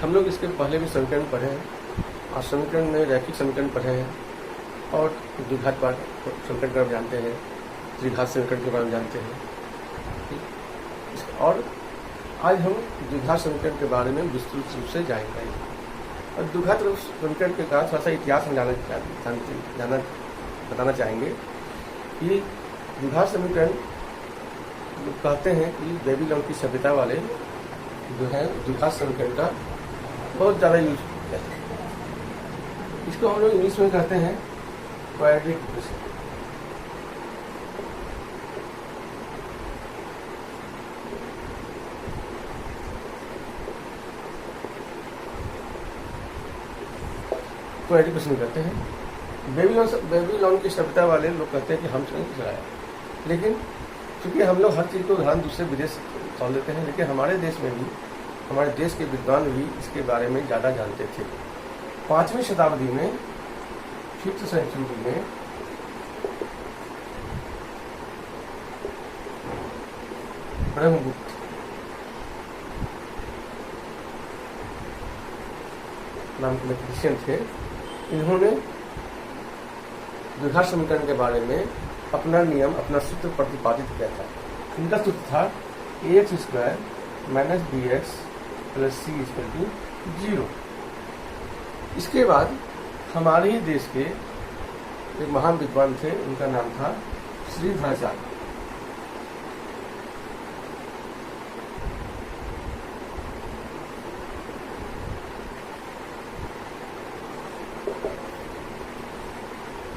हम लोग इसके पहले भी समीकरण पढ़े हैं और समीकरण में रैखिक समीकरण पढ़े हैं और द्विघात समीकरण के बारे में जानते हैं, त्रिघात समीकरण के बारे में जानते हैं। और आज हम द्विघात समीकरण के बारे में विस्तृत रूप से जानेंगे। और द्विघात समीकरण के कारण थोड़ा सा इतिहास हम बताना चाहेंगे कि द्विघात समीकरण कहते हैं कि बेबीलोन की सभ्यता वाले जो है द्विघात समीकरण का बहुत ज़्यादा यूज किया है। इसको हम लोग इंग्लिश में कहते हैं क्वाड्रेटिक इक्वेशन। क्वाड्रेटिक इक्वेशन कहते हैं। बेबीलोन की सभ्यता वाले लोग कहते हैं कि हमसे नहीं चलाया, लेकिन क्योंकि हम लोग हर चीज़ को उदाहरण दूसरे विदेश खोल लेते हैं, लेकिन हमारे देश में भी हमारे देश के विद्वान भी इसके बारे में ज़्यादा जानते थे। 5वीं शताब्दी में 5th सेंचुरी में ब्रह्मगुप्त नाम के मैथमेटिशियन थे। इन्होंने द्विघात समीकरण के बारे में अपना नियम, अपना सूत्र प्रतिपादित किया था। इनका सूत्र था ax² - bx + c = 0। इसके बाद हमारे ही देश के एक महान विद्वान थे, उनका नाम था श्रीधराचार्य।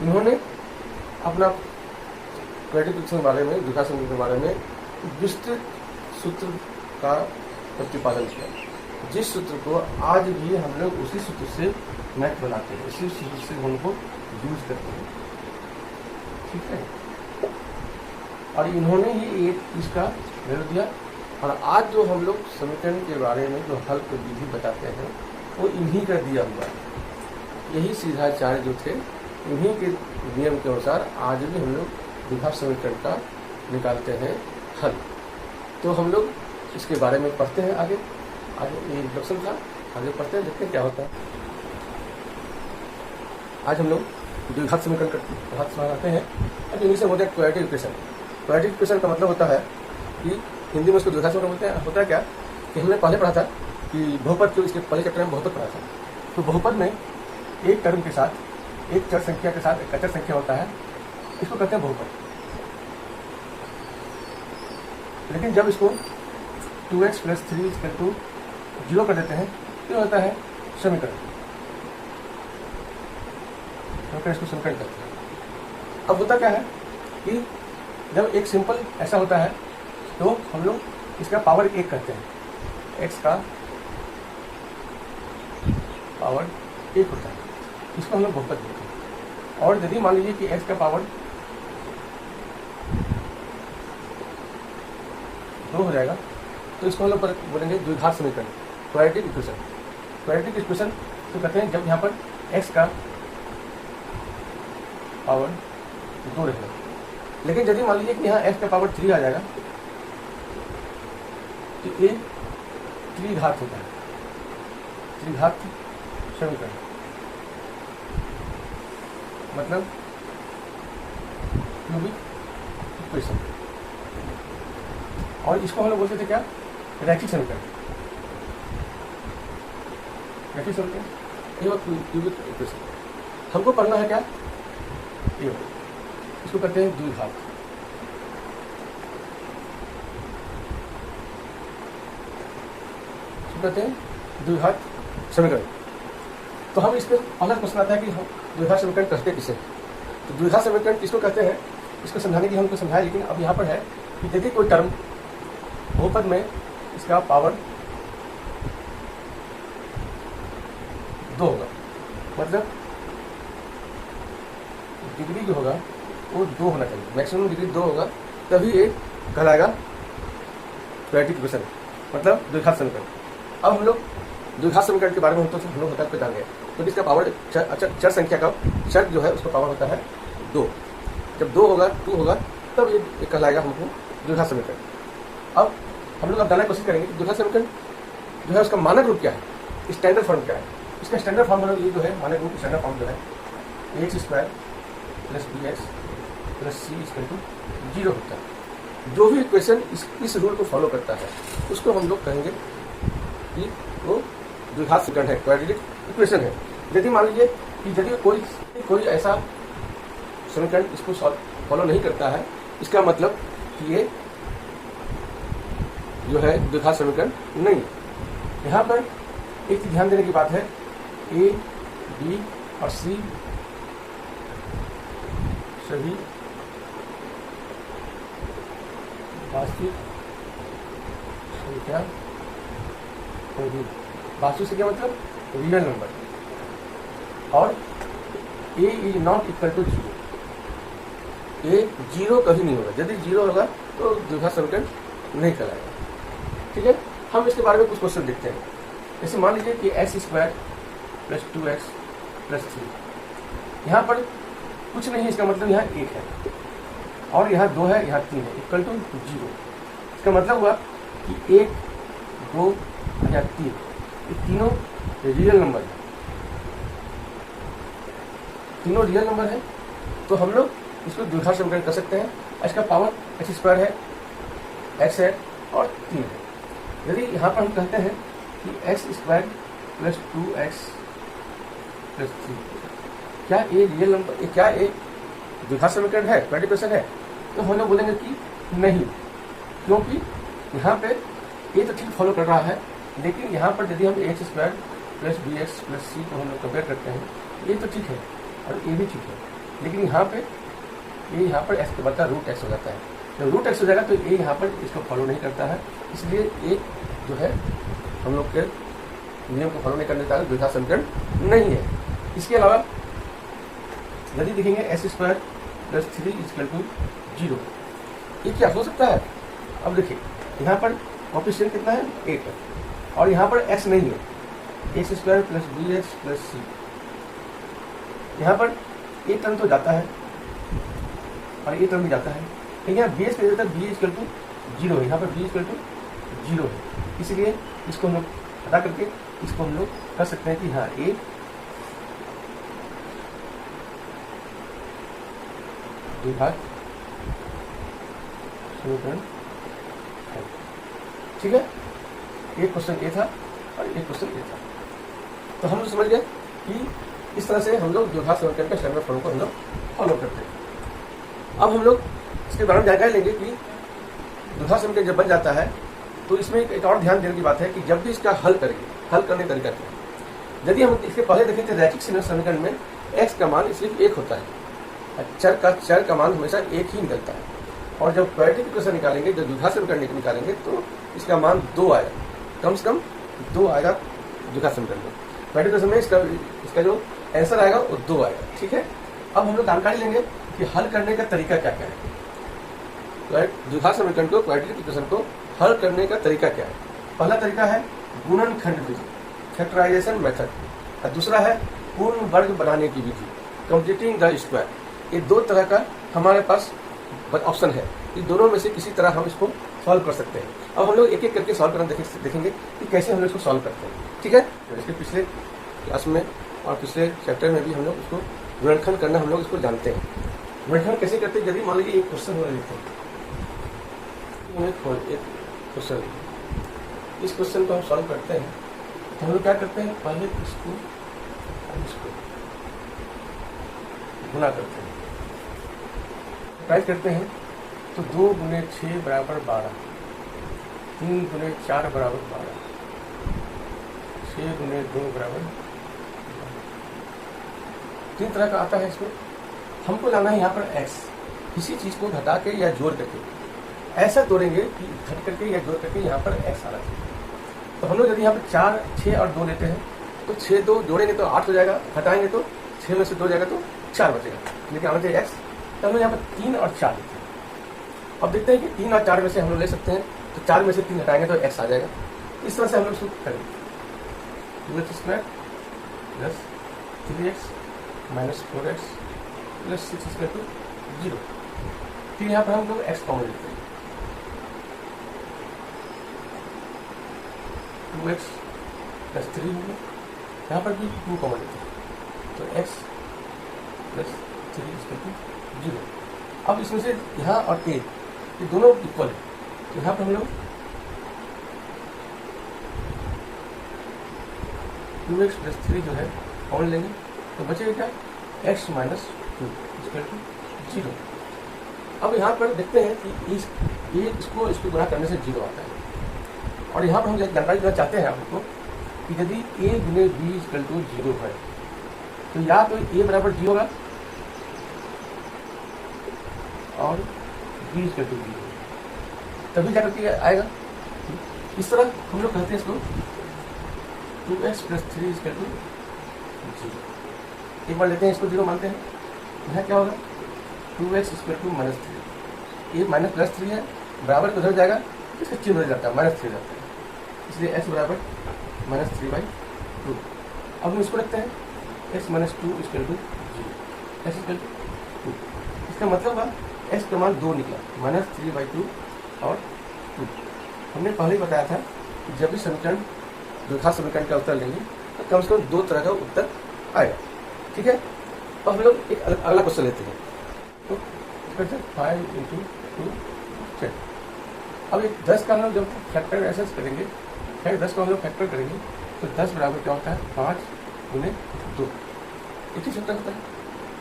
इन्होंने अपना क्वाड्रेटिक इक्वेशन के बारे में, द्विघात समीकरण के बारे में विस्तृत सूत्र का प्रतिपादन किया, जिस सूत्र को आज भी हम लोग उसी सूत्र से मैथ बनाते हैं, उसी सूत्र से उनको यूज करते हैं। ठीक है। और इन्होंने ही एक इसका वैल्यू दिया। और आज जो हम लोग समीकरण के बारे में जो हल की विधि बताते हैं वो इन्हीं का दिया हुआ है। यही श्रीधराचार्य जो थे, इन्हीं के नियम के अनुसार आज भी हम लोग द्विघात समीकरण का निकालते हैं हल। तो हम लोग इसके बारे में पढ़ते हैं आगे ये इंट्रोडक्शन था, आगे पढ़ते हैं, देखते हैं क्या होता है। आज हम लोग द्विघात समीकरण का हाथ समझाते हैं। अब इंग्लिश में बोलते हैं क्वाड्रेटिक इक्वेशन। क्वाड्रेटिक इक्वेशन का मतलब होता है कि हिंदी में उसको द्विघात समीकरण बोलते हैं। होता है क्या कि हमने पहले पढ़ा था कि बहुपद के, इसके पहले चैप्टर में बहुपद पढ़ा था। तो बहुपद में एक टर्म के साथ, एक चर संख्या के साथ एक अचर संख्या होता है, इसको कहते हैं बहुपद। लेकिन जब इसको 2x + 3 = 0 कर देते हैं तो होता है समीकरण। इसको समीकरण कहते हैं। अब होता क्या है कि जब एक सिंपल ऐसा होता है तो हम लोग इसका पावर 1 कहते हैं। x का पावर 1 होता है, इसको हम लोग बहुपद बोलते हैं। और यदि मान लीजिए कि x का पावर 2 हो जाएगा तो इसको हम लोग बोलेंगे द्विघात समीकरण, क्वाड्रेटिक इक्वेशन। क्वाड्रेटिक इक्वेशन तो कहते हैं जब यहाँ पर x का पावर 2 रहेगा। लेकिन यदि मान लीजिए कि यहाँ x का पावर 3 आ जाएगा तो ये त्रिघात होता है, त्रिघात समीकरण। मतलब क्यूबिक इक्वेशन। और इसको हम लोग बोलते थे क्या, रैखिक समीकरण। रैखिक समीकरण ये क्यूबिक इक्वेशन। हमको पढ़ना है क्या, ये इसको कहते हैं द्विघात। इसको कहते हैं द्विघात समीकरण। तो हम इसमें पहला प्रश्न आता है कि हम द्विघात समीकरण कहते किसे। तो द्विघात समीकरण किसको कहते हैं, इसको समझाने की हमको समझाया। लेकिन अब यहाँ पर है कि यदि कोई टर्म बहुपद में इसका पावर 2 होगा, मतलब डिग्री जो होगा वो 2 होना चाहिए, मैक्सिमम डिग्री 2 होगा, तभी ये कहलाएगा क्वाड्रेटिक इक्वेशन, मतलब द्विघात समीकरण। अब हम लोग द्विघात समीकरण के बारे में हम लोग होता है जान गए। तो इसका पावर चर संख्या का चर जो है उसका पावर होता है 2। जब 2 होगा 2 होगा तब ये कहलाएगा हमको द्विघात समीकरण। अब हम लोग अब जानने की कोशिश करेंगे कि द्विघात समीकरण जो है उसका मानक रूप क्या है। स्टैंडर्ड फॉर्म क्या है? इसका स्टैंडर्ड फॉर्म ये जो है, माने रूट स्टैंडर्ड फॉर्म जो है x square plus b x plus c equal to 0 होता है। जो भी इक्वेशन इस रूल को फॉलो करता है उसको हम लोग कहेंगे कि वो द्विघात समीकरण है, क्वाड्रेटिक इक्वेशन है। यदि मान लीजिए कि यदि कोई ऐसा समीकरण इसको फॉलो नहीं करता है, इसका मतलब कि ये जो है द्विघात समीकरण नहीं। यहाँ पर एक चीज ध्यान देने की बात है, ए बी और सी सभी वास्तविक संख्या होगी। वास्तविक संख्या मतलब रियल नंबर, और ए इज नॉट इक्वल टू 0। ए 0 कभी नहीं होगा, यदि 0 होगा तो द्विघात समीकरण नहीं कहलाएगा। ठीक है, हम इसके बारे में कुछ क्वेश्चन देखते हैं। जैसे मान लीजिए कि x square plus 2x plus 3, यहाँ पर कुछ नहीं है, इसका मतलब यहाँ 1 है, और यहाँ 2 है, यहाँ 3 है, इक्वल टू 0। इसका मतलब हुआ कि 1, 2 या 3 ये तीनों रियल नंबर है, तीनों रियल नंबर है। तो हम लोग इसको द्विघात समीकरण कर सकते हैं। इसका पावर एक्स स्क्वायर है, एक्स है और 3 है। यदि यहाँ पर हम कहते हैं कि x square plus 2x plus 3, क्या ये रियल नंबर, क्या ये द्विघात समीकरण है, क्वाड्रेटिक इक्वेशन है? तो हम लोग बोलेंगे कि नहीं, क्योंकि यहाँ पे ये तो ठीक फॉलो कर रहा है, लेकिन यहाँ पर यदि हम x square plus b x plus c को हम लोग कंपेयर करते हैं, ये तो ठीक है और ये भी ठीक है, लेकिन यहाँ पे ये यहाँ पर एक्स के बदला रूट एक्स हो जाता है। जब रूट एक्स हो जाएगा तो ये यहाँ पर इसको फॉलो नहीं करता है, इसलिए ये जो है हम लोग के नियम को फॉलो नहीं करने का द्विघात समीकरण नहीं है। इसके अलावा यदि देखेंगे x square plus 3 equal to 0, ये क्या हो सकता है? अब देखिए यहाँ पर कोएफिशिएंट कितना है, 8 है, और यहाँ पर एक्स नहीं है, x square plus b x plus c, यहाँ पर एक टर्म तो जाता है और ये टर्म भी जाता है, लेकिन यहाँ बी एक्स का बी इक्वल टू 0 है, यहाँ पर बी इक्वल टू 0 है, इसलिए इसको हम लोग हटा करके इसको हम लोग कर सकते हैं कि हाँ ए द्विघात समीकरण है। ठीक है, एक क्वेश्चन ए था और एक क्वेश्चन ए था। तो हम लोग समझ गए कि इस तरह से हम लोग द्विघात समीकरण के स्टैंडर्ड फॉर्म को हम लोग फॉलो करते हैं। अब हम लोग इसके बारे में जानकारी लेंगे कि द्विघात समीकरण जब बन जाता है तो इसमें एक और ध्यान देने की बात है कि जब भी इसका हल करेंगे, हल करने का तरीका क्या है। यदि हम इसके पहले देखें तो रैखिक समीकरण में x का मान सिर्फ 1 होता है, चर का मान हमेशा 1 ही निकलता है, और जब क्वाड्रेटिक इक्वेशन निकालेंगे, जब द्विघात समीकरण निकालेंगे तो इसका मान 2 आएगा, कम से कम 2 आएगा द्विघात समीकरण में। क्वाड्रेटिक इक्वेशन में इसका जो आंसर आएगा वो 2 आएगा। ठीक है, अब हम लोग जानकारी लेंगे कि हल करने का तरीका क्या क्या है। द्विघात समीकरण को, क्वाड्रेटिक इक्वेशन को हल करने का तरीका क्या है? पहला तरीका है गुणनखंड विधि, फैक्टराइजेशन मेथड, और दूसरा है पूर्ण वर्ग बनाने की विधि, कंप्लीटिंग द स्क्वायर। ये 2 तरह का हमारे पास ऑप्शन है, इस दोनों में से किसी तरह हम इसको सॉल्व कर सकते हैं। अब हम लोग एक एक करके सॉल्व करना देखेंगे कि कैसे हम लोग इसको सॉल्व करते हैं। ठीक है, इसके पिछले क्लास में और पिछले चैप्टर में भी हम लोग इसको गुणनखंड करना हम लोग इसको जानते हैं। गुणनखंड कैसे करते हैं? यदि मान लीजिए एक क्वेश्चन हो लेते हैं, एक क्वेश्चन, इस क्वेश्चन को हम सॉल्व करते हैं तो हम लोग क्या करते हैं, पहले इसको गुना करते हैं, ट्राई करते हैं, तो 2 गुने 6 बराबर 12, 3 गुने 4 बराबर 12, 6 गुने 2 बराबर 3 तरह का आता है। इसमें हमको लाना है यहाँ पर x, किसी चीज को घटा के या जोड़ करके, ऐसा तोड़ेंगे कि घट करके या जोड़ करके यहाँ पर x आना चाहिए। तो हम लोग यदि यहाँ पर 4, 6 और 2 लेते हैं तो 6 2 जोड़ेंगे तो 8 हो जाएगा, घटाएंगे तो 6 में से 2 जाएगा तो 4 बचेगा, लेकिन आना चाहिए x। तो हम लोग यहाँ पर 3 और 4 लेते हैं। अब देखते हैं कि 3 और 4 में से हम लोग ले सकते हैं, तो 4 में से 3 घटाएंगे तो x आ जाएगा। इस तरह से हम लोग इसको करेंगे, 2x square plus 3x minus 4x plus 6 square to 0। फिर यहाँ पर हम लोग x कॉमन लेते हैं, 2x प्लस 3 हो गया, यहाँ पर भी 2 कॉमन लेते हैं तो x प्लस 3 इक्वल टू 0। अब इसमें से यहाँ और a ये दोनों इक्वल है, तो यहाँ पर हम लोग 2x प्लस 3 जो है कॉमन लेंगे तो बचेगा क्या, x माइनस 2 इक्वल टू 0। अब यहाँ पर देखते हैं कि इसको गुणा करने से 0 आता है, और यहाँ पर हम जानकारी देना चाहते हैं आपको कि यदि a गुने b इक्वल टू 0 है तो या तो a बराबर 0 होगा और b इक्वल टू 0 तभी जा करके आएगा। इस तरह हम लोग कहते हैं इसको 2x प्लस 3 इक्वल टू 0। एक बार लेते हैं इसको 0 मानते हैं, यहाँ क्या होगा 2x इक्वल टू माइनस 3, ये माइनस प्लस 3 है, बराबर को उधर जाएगा इसका चिन्ह हो जाता है माइनस 3 जाता है, इसलिए x बराबर माइनस 3/2। अब हम इसको रखते हैं x minus 2 equal to 0, x equal to 2। इसका मतलब हुआ x का मान 2 निकला, माइनस 3/2 और 2। हमने पहले ही बताया था कि जब भी समीकरण द्विघात समीकरण का उत्तर लेंगे तो कम से कम 2 तरह का उत्तर आएगा, ठीक है। अब हम लोग एक अगला क्वेश्चन लेते हैं, तो 5 × 2 10। अब एक 10 का हम लोग जब फैक्टर ऐसे करेंगे, 10 को हम लोग फैक्टर करेंगे तो 10 बराबर क्या होता है 5 गुने 2, एक ही फैक्टर होता है।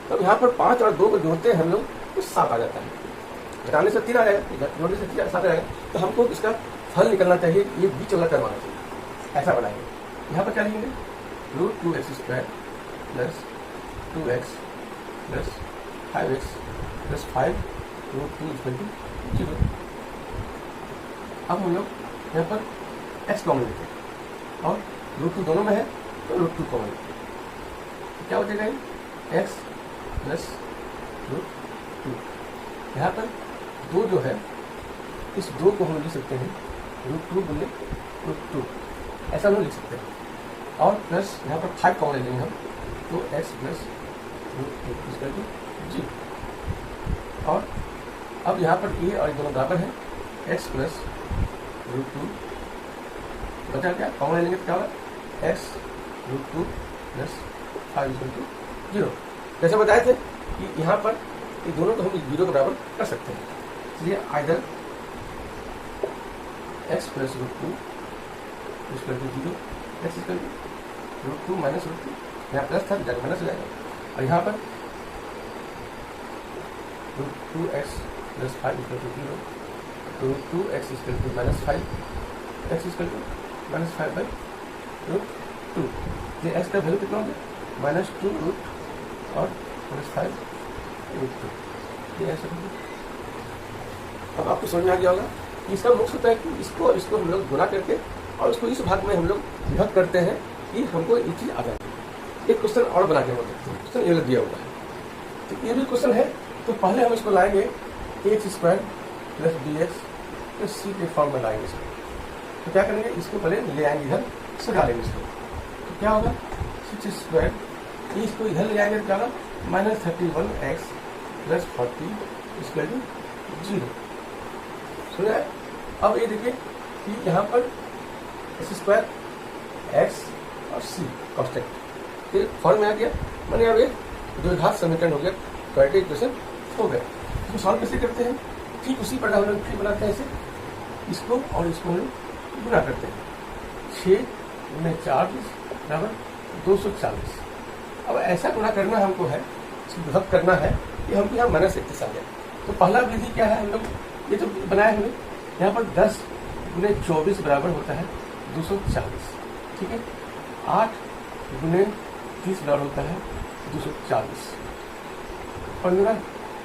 तो यहाँ पर 5 और 2 को जोड़ते हैं हम लोग तो 7 आ जाता है, घटाने से 3 आ जाएगा, जोड़ने से 7 आ जाएगा। तो हमको इसका फल निकलना चाहिए, ये बीच वाला करवाना चाहिए, ऐसा बनाएंगे। यहाँ पर क्या लिखेंगे √2x² plus 2x plus 5x plus 5 √2 equal to 0। अब हम लोग यहाँ पर x कॉमन लेते हैं और √2 दोनों में है तो √2 कॉमन लेते हैं, क्या हो जाएगा x प्लस √2। यहाँ पर 2 जो है इस 2 को हम लिख सकते हैं √2 गुने √2, ऐसा हम लिख सकते हैं, और प्लस यहाँ पर 5 कॉमन ले लेंगे हम तो x प्लस √2 इक्वल टू 0। और अब यहाँ पर a और दोनों बराबर है, x प्लस √2 बचा क्या, कॉमन ले लेंगे तो क्या होगा x √2 प्लस 5 इक्वल टू 0। जैसे बताए थे कि यहाँ पर ये दोनों को हम 0 के बराबर कर सकते हैं, इसलिए either x plus √2 equal to 0, x equal to √2 minus √2, यहाँ प्लस था जाकर माइनस हो जाएगा, और यहाँ पर √2x प्लस 5 इक्वल टू 0, तो √2x equal to minus 5, x equal to minus 5/√2। ये x का वैल्यू कितना हो गया -2 और माइनस 5/√2, ये ऐसा। अब आपको समझ में आ गया होगा कि इसका मुख्य होता है कि इसको हम लोग गुणा करके और उसको इस भाग में हम लोग विभक्त करते हैं कि हमको एक चीज आ जाए। एक क्वेश्चन और बना के हम देखते हैं, क्वेश्चन ये दिया हुआ है, तो ये भी क्वेश्चन है। तो पहले हम इसको लाएंगे x² plus bx plus c के फॉर्म में लाएंगे इसको। तो क्या करेंगे, इसको पहले ले आएंगे इधर, इसको डालेंगे इसको, तो क्या होगा 6², इसको इधर ले आएंगे तो क्या होगा -31x प्लस 40 इक्वल टू 0। सुना है। अब ये देखिए कि यहाँ पर x² x और c कांस्टेंट फॉर्म में आ गया, मैंने अब एक द्विघात समीकरण हो गया, क्वाड्रेटिक इक्वेशन हो गया। इसको सॉल्व कैसे करते हैं, ठीक उसी प्रकार हम लोग फिर बनाते हैं इसे, इसको और इसको हम लोग गुणा करते हैं, 6 गुणे 4 बराबर 240। अब ऐसा गुणा करना हमको है, इसको विभक्त करना है कि हमको यहाँ -31 आ जाए। तो पहला विधि क्या है, हम लोग ये तो बनाए हमने, यहाँ पर 10 गुणे 24 बराबर होता है 240, ठीक है। 8 गुणे 30 बराबर होता है 240, 15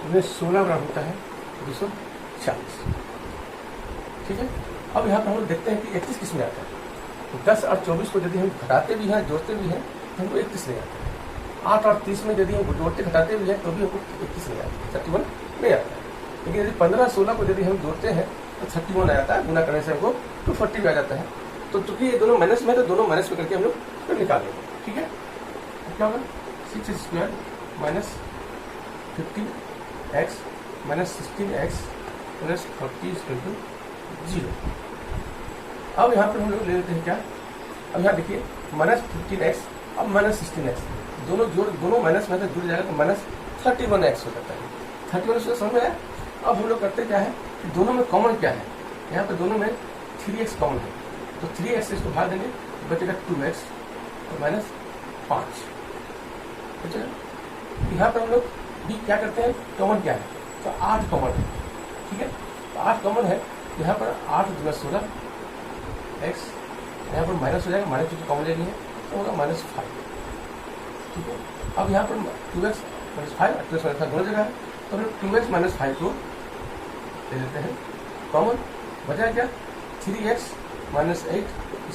गुणे 16 बराबर होता है 240, ठीक है। अब यहाँ पर हम लोग देखते हैं कि 31 किस में आता है। तो 10 और 24 को यदि हम घटाते भी हैं जोड़ते भी हैं तो हमको 31 नहीं आता है। 8 और 30 में यदि हम जोड़ते घटाते भी हैं तो भी हमको 31 नहीं आता है, 31 नहीं आता है। लेकिन यदि 15-16 को यदि हम जोड़ते हैं तो 31 आ जाता है, गुना करने से हमको 240 आ जाता है। तो चूंकि ये दोनों माइनस में, तो दोनों माइनस में करके हम लोग तो निकाल लेंगे, ठीक है। तो क्या होगा 6² minus 15x minus 16x plus 40 equal to 0। अब यहाँ पर हम लोग ले लेते हैं क्या, अब यहाँ देखिए माइनस 15x अब माइनस 16x, दोनों माइनस में जुड़ जाएगा तो माइनस 31x हो जाता है। 31 से समझ में आया। अब हम लोग करते क्या है कि दोनों में कॉमन क्या है, यहाँ पे दोनों में 3x कॉमन है, तो 3x से इसको भाग देंगे तो बचेगा 2x और माइनस 5 बचेगा। यहाँ पर हम लोग भी क्या करते हैं, कॉमन क्या है, तो 8 कॉमन है, ठीक है। तो 8 कॉमन है, यहाँ पर 8 × 16 x, यहाँ पर माइनस हो जाएगा, माइनस क्योंकि कॉमन ले लिए तो होगा -5, ठीक है। अब यहाँ पर 2x - 5 2x - 5 दोनों जगह है, तो हम लोग 2x - 5 को ले लेते हैं कॉमन, बचा क्या 3x - 8 =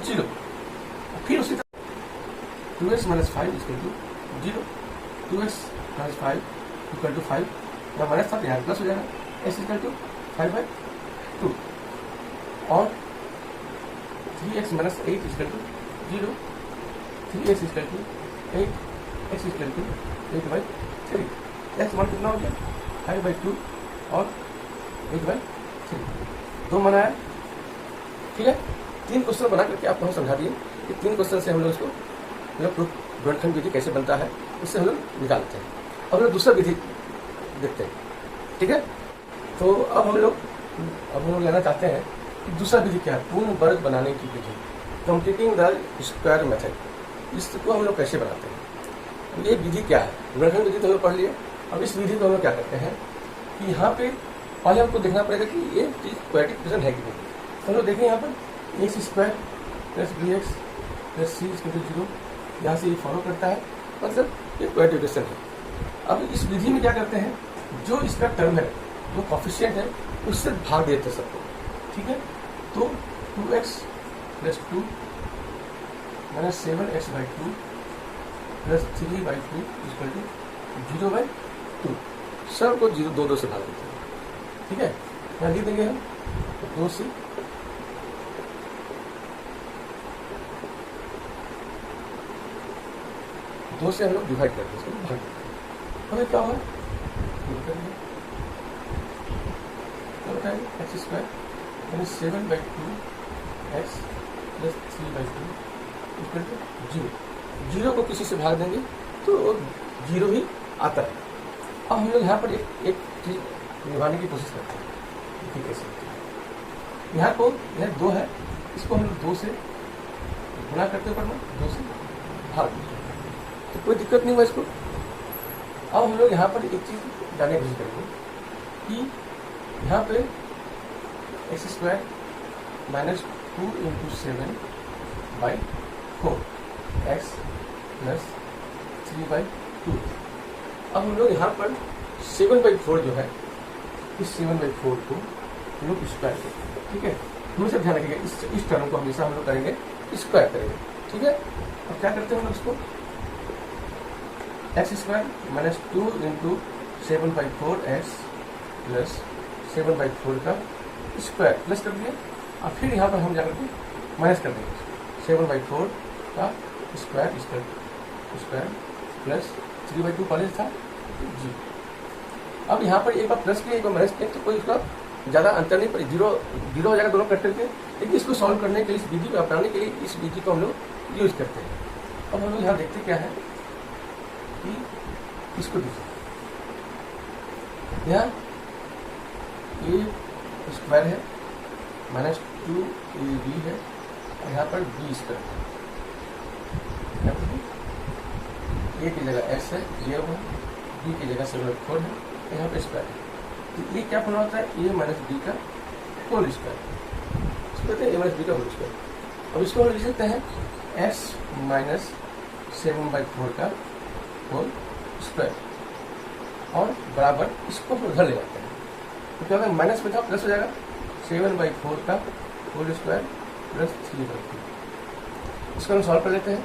0। फिर उसी तरह 2x - 5 = 0, 2x - 5 = 5, यहाँ माइनस था यहाँ प्लस हो जाएगा, x = 5/2 और 3x - 8 = 0, 3x = 8, x = 8/3, x मान कितना हो गया 5/2 और 8/3, 2 बनाया, ठीक है। 3 क्वेश्चन बना करके आपको हम समझा दिए कि 3 क्वेश्चन से हम लोग इसको मतलब गुणनखंड विधि कैसे बनता है, इससे हम लोग निकालते हैं। अब हम लोग दूसरा विधि देखते हैं, ठीक है। तो अब हम लोग लेना चाहते हैं कि दूसरा विधि क्या है, पूर्ण वर्ग बनाने की विधि, कंप्लीटिंग द स्क्वायर मेथड। इसको हम लोग कैसे बनाते हैं, ये विधि क्या है, गुणनखंड विधि तो हम लोग पढ़ लिए। अब इस विधि को हम लोग क्या करते हैं कि यहाँ पे पहले हमको देखना पड़ेगा कि ये चीज क्वाड्रेटिक इक्वेशन है कि नहीं। तो हम लोग देखें यहाँ पर x² + bx + c = 0, यहाँ से ये फॉलो करता है, मतलब ये क्वाड्रेटिक इक्वेशन है। अब इस विधि में क्या करते हैं, जो इसका टर्म है, जो कोफिशिएंट है, उससे भाग देते हैं सबको, ठीक है। तो 2x + 2 - 7x/2 + 3/2 = 0/2, सबको 2 से भाग देते हैं, ठीक है। यहाँ लिख देंगे हम 2 से 2 से हम लोग डिवाइड करते हैं, इसको भाग देते हैं। हमें क्या हुआ x² - 7/2x + 3/2 = 0 को किसी से भाग देंगे तो 0 ही आता है। अब हम लोग यहाँ पर एक चीज निभाने की कोशिश करते हैं, ठीक है। यहाँ को यह 2 है, इसको हम लोग 2 से गुणा करते पढ़ना, 2 से भाग देते, तो कोई दिक्कत नहीं हुआ इसको। अब हम लोग यहाँ पर एक चीज जानने की कोशिश करेंगे कि यहाँ पे x² - 2 × 7/4 x + 3/2। अब हम लोग यहाँ पर 7/4 जो है, इस 7/4 को हम लोग स्क्वायर करेंगे, ठीक है। हमेशा ध्यान रखिएगा इस टर्म को हमेशा हम लोग करेंगे स्क्वायर करेंगे, ठीक है। अब क्या करते हैं हम लोग इसको x² - 2 × 7/4x + 7/4 का स्क्वायर प्लस कर दिया, और फिर यहाँ पर हम जाकर के माइनस कर देंगे 7/4 का स्क्वायर प्लस 3/2 पहले था जी। अब यहाँ पर एक बार प्लस किया एक बार माइनस किया, तो कोई उसका ज़्यादा अंतर नहीं, 0 हो जाएगा दोनों कट करके। लेकिन इसको सॉल्व करने के लिए, इस विधि को अपनाने के लिए इस विधि को हम लोग यूज करते हैं। अब हम लोग यहाँ देखते क्या है कि इसको देखिए, यहाँ a² है -2ab है, और यहाँ पर b², a की जगह s है, दिया हुआ है, b की जगह 7/4 है, यहाँ पे स्क्वायर है। तो ये क्या बना होता है, a - b का होल स्क्वायर, इसको कहते हैं a - b का होल स्क्वायर। अब इसको हम लिख सकते हैं s - 7/4 का होल स्क्वायर, और बराबर इसको हम उधर ले जाते हैं, तो क्या होगा, माइनस में था प्लस हो जाएगा 7/4 का होल स्क्वायर प्लस 3/2। इसको हम सॉल्व कर लेते हैं,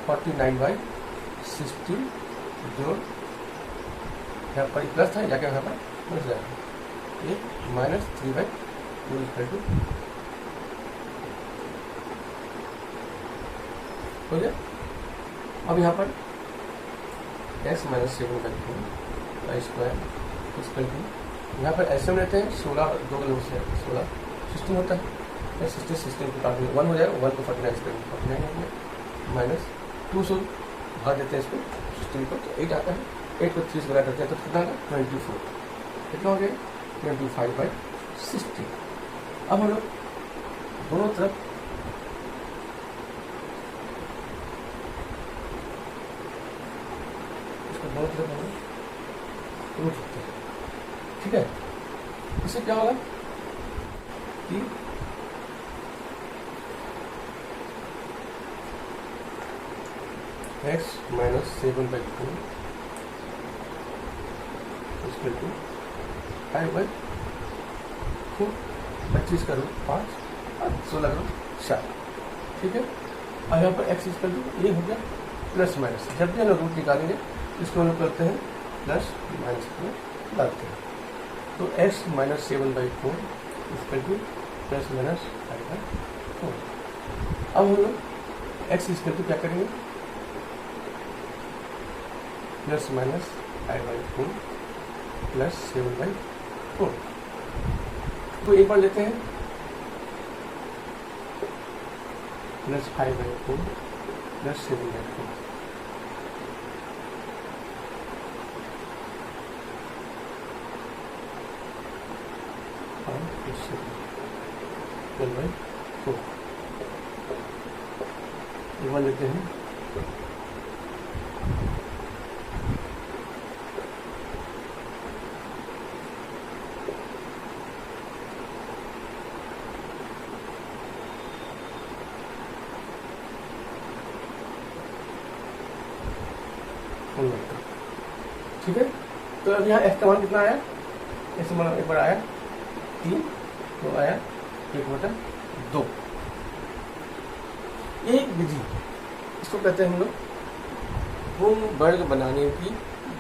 49/60 जो यहाँ पर प्लस था, जाके यहाँ पर माइनस जाएगा, ये -3/2 हो गया। अब यहाँ पर x - 7/4 का स्क्वायर यहाँ पर ऐसे में रहते हैं 16, 2 से 16 16 होता है, 16 को काटेंगे 1 हो जाएगा, 1 को 49 से 49 हो गया, माइनस 2 से भाग देते हैं इसको 16 को, तो 8 आता है, 8 को 3 से गुणा करते हैं तो कितना आता है 24, कितना हो गया 25/60। अब हम लोग दोनों तरफ इसको दोनों तरफ हम रूट सकते हैं, ठीक है। इससे क्या होगा कि x माइनस 7/4 इक्वल टू 5/4, 25 का रूट 5 और 16 का रूट 4, ठीक है। और यहाँ पर x इक्वल टू ये हो गया प्लस माइनस, जब भी हम रूट निकालेंगे इसको हम लोग करते हैं प्लस माइनस में डालते हैं, तो x minus 7/4 equal two plus minus 5/4। अब हम लोग x इक्वल टू क्या करेंगे प्लस माइनस 5/4 प्लस 7/4, तो एक बार लेते हैं प्लस 5/4 प्लस 7/4, और 12/4 एक बार लेते हैं ठीक है। तो अब यहाँ f का मान कितना आया, x मान एक बार आया 3, तो आया 1/2। एक विधि इसको कहते हैं हम लोग पूर्ण वर्ग बनाने की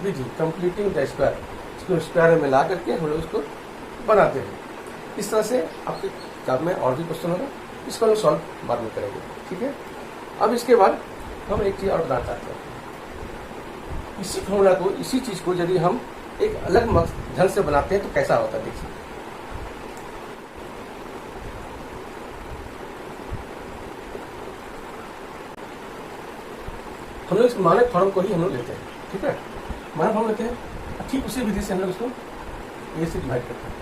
विधि, कंप्लीटिंग द स्क्वायर, इसको स्क्वायर में मिला करके हम लोग इसको बनाते हैं। इस तरह से आपके किताब में और भी क्वेश्चन होगा, इसको हम सॉल्व बाद में करेंगे, ठीक है। अब इसके बाद हम एक चीज़ और बताना चाहते हैं, इसी फॉर्मूला को, इसी चीज को यदि हम एक अलग ढंग से बनाते हैं तो कैसा होता है, देखिए। हम लोग इस मानक फॉर्म को ही हम लोग लेते हैं, ठीक है, मानक फॉर्म लेते हैं, ठीक उसी विधि से हम लोग इसको ए से डिवाइड करते हैं,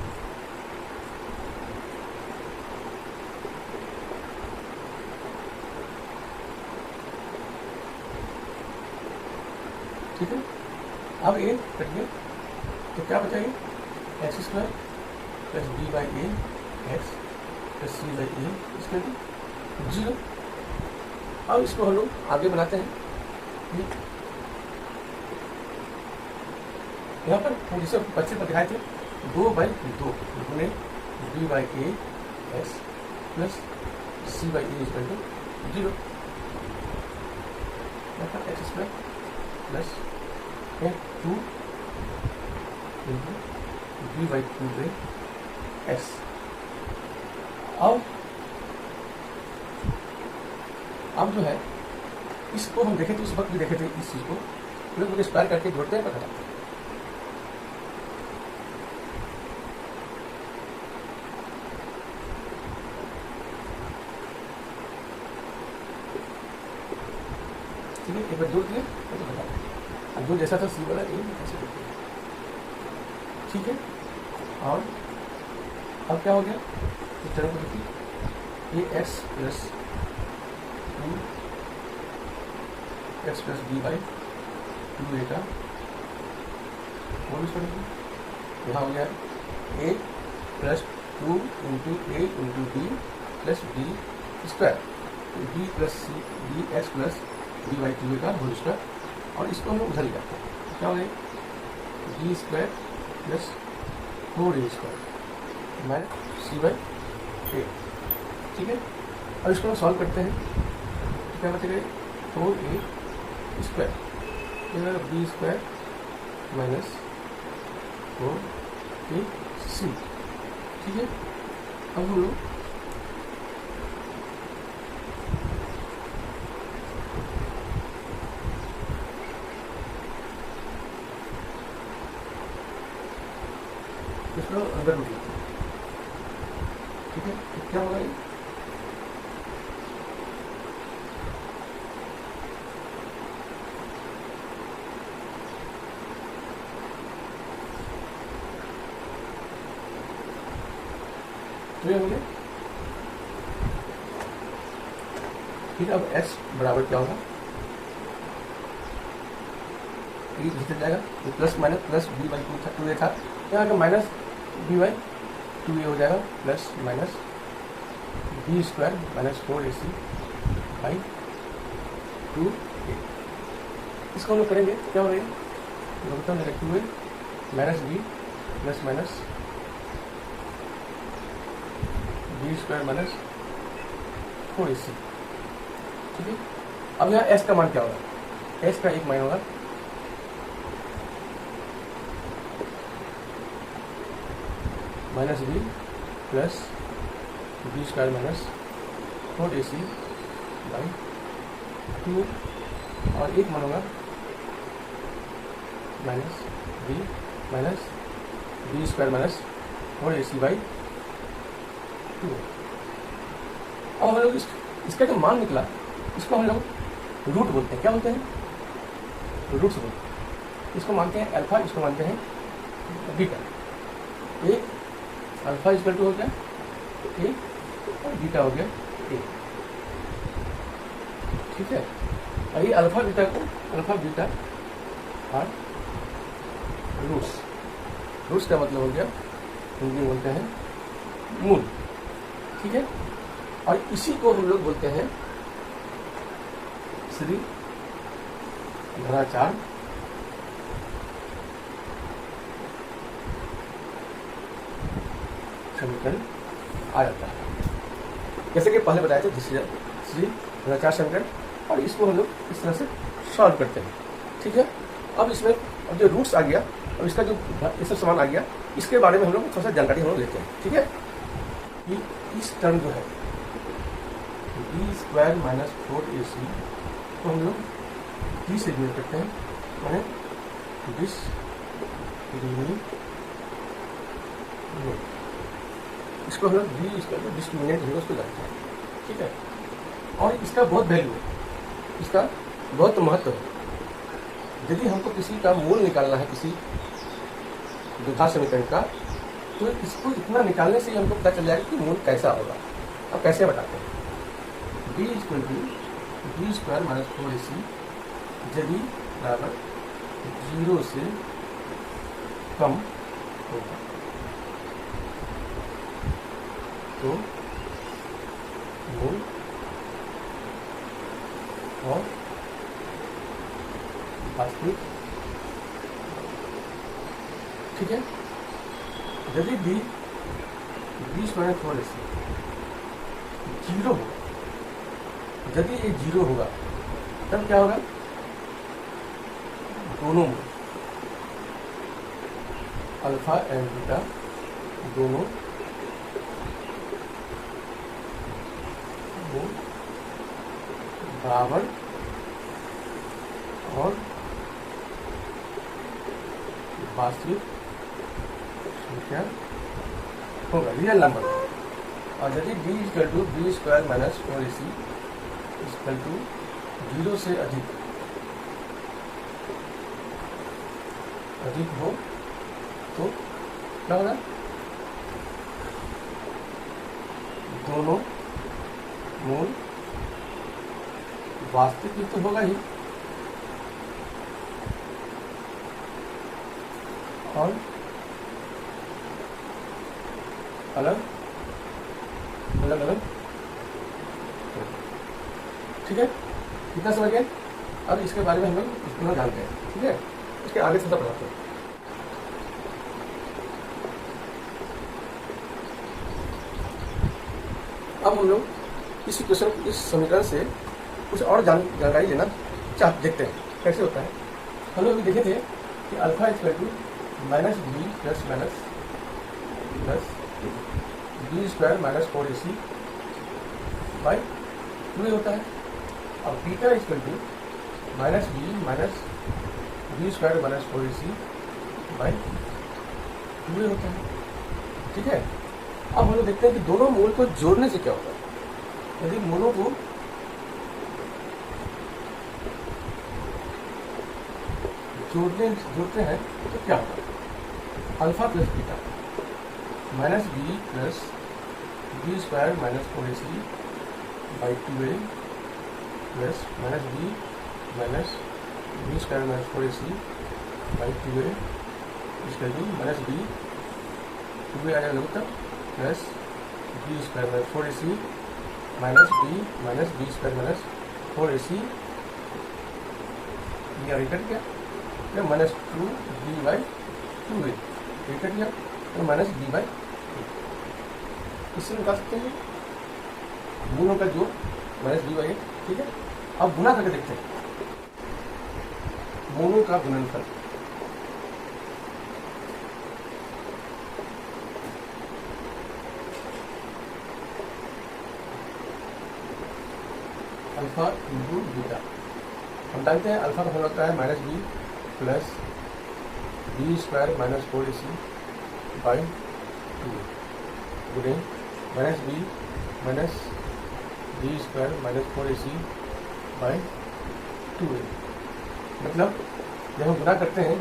ठीक है। अब ए कट गया तो क्या बचाएगा, x square plus b/a x plus c/a इसमें 0। अब इसको हम लोग आगे बनाते हैं, यहाँ पर हम जैसे बच्चे पर दिखाए थे 2/2 गुणे b/a x plus c/a equal to 0, यहाँ पर x square plus 2 b/2 x। अब जो है इसको हम देखे थे, उस वक्त भी देखे थे, इस चीज को लोग स्क्वायर करके जोड़ते हैं, पता चलता है। ठीक है, एक बार जोड़ दिया तो बता दें, जो जैसा था सी वाला ए ऐसे जोड़ दिया, ठीक है। और अब क्या हो गया, इस तरह को देखिए, ए x plus 2x plus b/2a का होल स्क्वायर, यहाँ हो गया a plus 2 into a into b plus b square, b plus c b x plus b/2a का होल स्क्वायर, और इसको हम उधर ही करते हैं, क्या हो गया b square plus 4a square minus c/a, ठीक है। अब इसको हम सॉल्व करते हैं, क्या बचेगा 4a square B square minus 4ac, ठीक है। अब हम लोग इसको अंदर में लेते हैं, ठीक है। तो क्या होगा, तो ये हो गया। फिर अब x बराबर क्या होगा, ये घिसट जाएगा, तो plus minus plus b by two a था, यहाँ का minus b by two a हो जाएगा, plus minus b square minus 4ac by 2a। इसको हम लोग करेंगे क्या हो रही है, 2a minus b plus minus b square minus 4ac। ठीक है, अब यहाँ s का मान क्या होगा, s का एक मान होगा minus b plus b square minus 4ac by 2, और एक मान होगा minus b square minus 4ac by 2। अब हम लोग इसका जो मान निकला इसको हम लोग रूट बोलते हैं, क्या बोलते हैं, रूट से बोलते हैं। इसको मानते हैं अल्फा, इसको मानते हैं बीटा। एक अल्फा इक्वल टू हो गया ए और बीटा हो गया ए। ठीक है, और ये अल्फा बीटा को अल्फा बीटा और रूट्स का मतलब हो गया हिंदी में बोलते हैं मूल। ठीक है, और इसी को हम लोग बोलते हैं श्री धराचार समीकरण आ जाता है। जैसे कि पहले बताया था श्री धराचार समीकरण, और इसको हम लोग इस तरह से सॉल्व करते हैं। ठीक है, अब इसमें अब जो रूट्स आ गया और इसका जो ये सब सामान आ गया, इसके बारे में हम लोग थोड़ा सा जानकारी हम लोग लेते हैं। ठीक है, कि इस टर्म जो है बी स्क्वायर माइनस 4ac को हम लोग डी से डिनोट करते हैं, मैंने इसको हम लोग डी इसका डिस्क्रिमिनेंट है उसको जानते हैं। ठीक है, और इसका बहुत वैल्यू है, इसका बहुत महत्व है। यदि हमको किसी का मूल निकालना है किसी द्विघात समीकरण का, तो इसको इतना निकालने से हमको पता चल जाएगा कि मूल कैसा होगा। अब कैसे बताते हैं, b equal to b square minus 4ac यदि बराबर 0 से कम होगा तो मूल और वास्तविक। ठीक है, यदि बी स्क्वायर 4ac 0 हो, यदि ये 0 होगा तब क्या होगा, दोनों अल्फा एंड बीटा दोनों बराबर और वास्तविक संख्या होगा, रियल नंबर। और यदि b equal to b square minus 4ac equal to 0 से अधिक हो तो क्या होगा, दोनों मूल वास्तविक तो होगा ही और अलग अलग। ठीक है, कितना समझ गए। अब इसके बारे में हम लोग इतना जानते हैं। ठीक है, इसके आगे थोड़ा पढ़ाते हैं। अब हम लोग इस इक्वेशन इस समीकरण से कुछ और जानकारी लेना देखते हैं कैसे होता है। हम लोग देखे थे कि alpha equal to minus b plus minus b square minus 4ac by 2 होता है, और beta equal to minus b square minus 4ac by 2 होता है। ठीक है, अब हम लोग देखते हैं कि दोनों मूल को जोड़ने से क्या होता है। यदि मूलों को जोड़ते हैं तो क्या होगा, alpha plus beta minus b plus b square minus 4ac by 2a plus minus b square minus 4ac by 2a इसका भी माइनस बी 2a आ जाएगा मतलब plus b square minus 4ac minus b square minus 4ac ये आगे cut गया minus 2b by 2a ये cut गया तो माइनस b बाई इससे निकाल सकते हैं गुणों का जोड़ माइनस b बाई, ठीक है। अब गुना करके देखते हैं गुणों का गुणनफल। अल्फा इंटू बीटा, हम जानते हैं अल्फा का फॉर्मूला होता है minus b plus b square minus 4ac by 2 गुणे minus b square minus 4ac by 2a। मतलब जब हम गुना करते हैं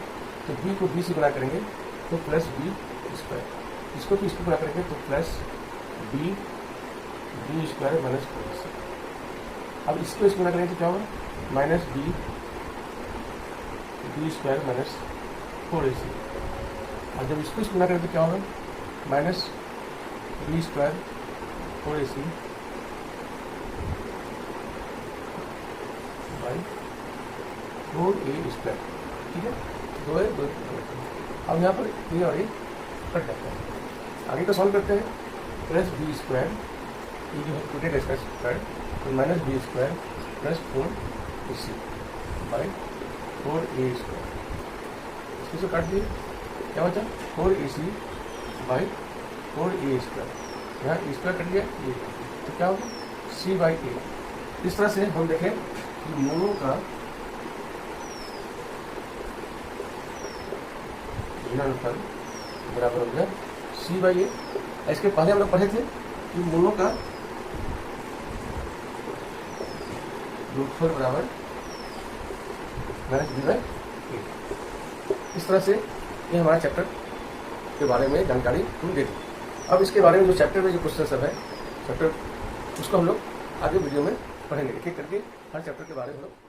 तो b को b से गुना करेंगे तो प्लस बी स्क्वायर, इसको भी इसको गुना करेंगे तो plus b square minus 4ac। अब इसको गुना करेंगे तो क्या होगा minus b square minus 4ac। और जब इसको गुना करेंगे तो क्या होगा minus b square 4ac by 4a square, ठीक है। दो है दो। अब यहाँ पर ये और ये कट जाता है। आगे का सॉल्व करते हैं प्लस बी स्क्वायर ये जो है टूटे का स्क्वायर तो minus b square plus 4ac by 4a square, इसको से काट दिए क्या बचा 4ac बाई 4a स्क्वायर, यहाँ स्क्वायर कट गया ये तो क्या होगा c बाई a। इस तरह से हम देखें कि मूलों का गुणनफल बराबर हो गया c बाई a। इसके पहले हम लोग पढ़े थे कि मूलों का गुणनफल बराबर माइनस b बाई a। इस तरह से ये हमारा चैप्टर के बारे में जानकारी हम दे दी। अब इसके बारे में जो चैप्टर में जो क्वेश्चन सब है चैप्टर उसको हम लोग आगे वीडियो में पढ़ेंगे, एक एक करके हर चैप्टर के बारे में हम लोग